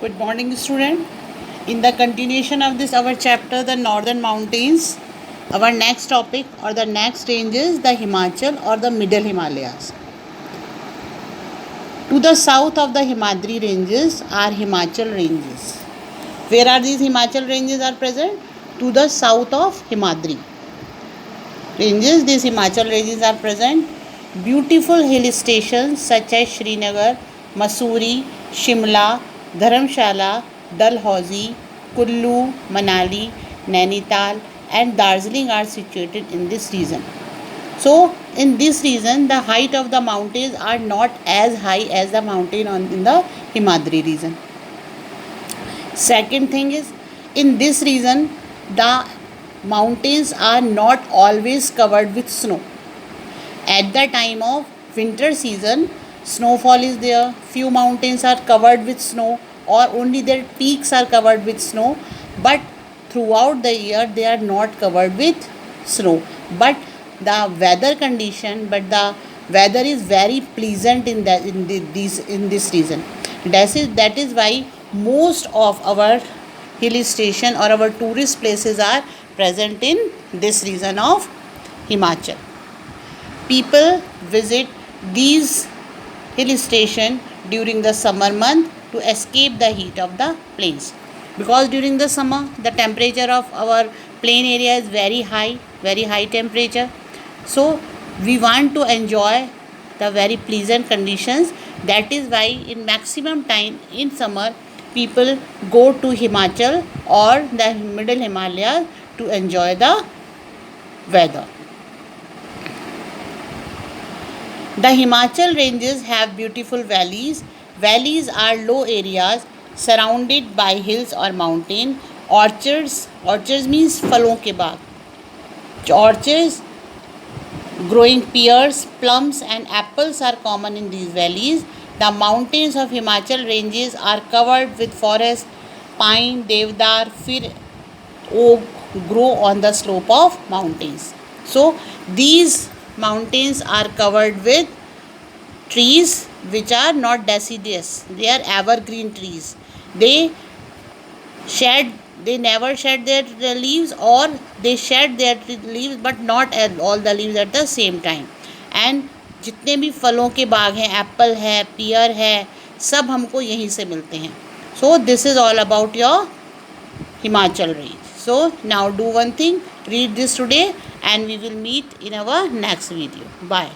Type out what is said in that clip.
Good morning, student. In the continuation of this our chapter, the Northern Mountains, our next topic or the next range is the Himachal or the Middle Himalayas. To the south of the Himadri ranges are Himachal ranges. Where are these Himachal ranges are present? To the south of Himadri ranges, these Himachal ranges are present. Beautiful hill stations such as Srinagar, Mussoorie, Shimla, Dharamshala, Dalhousie, Kullu, Manali, Nainital and Darjeeling are situated in this region. So, in this region, the height of the mountains are not as high as the mountain in the Himadri region. Second thing is, in this region, the mountains are not always covered with snow. At the time of winter season, snowfall is there, few mountains are covered with snow or only their peaks are covered with snow, but throughout the year they are not covered with snow. But the weather is very pleasant in this region. That is why most of our hill station or our tourist places are present in this region of Himachal. People visit these hill station during the summer month to escape the heat of the plains, because during the summer the temperature of our plain area is very high temperature. So we want to enjoy the very pleasant conditions. That is why in maximum time in summer people go to Himachal or the middle Himalayas to enjoy the weather. The Himachal ranges have beautiful valleys. Valleys are low areas surrounded by hills or mountain. Orchards means फलों के बाग. Orchards growing pears, plums and apples are common in these valleys. The mountains of Himachal ranges are covered with forest. Pine, devdar, fir, oak grow on the slope of mountains. So these mountains are covered with trees which are not deciduous. They are evergreen trees. They never shed their leaves, or they shed their leaves but not all the leaves at the same time. And जितने भी फलों के बाग हैं, Apple है, पियर है, सब हमको यहीं से मिलते हैं. So this is all about your Himachal range. So now do one thing, read this today and we will meet in our next video. Bye.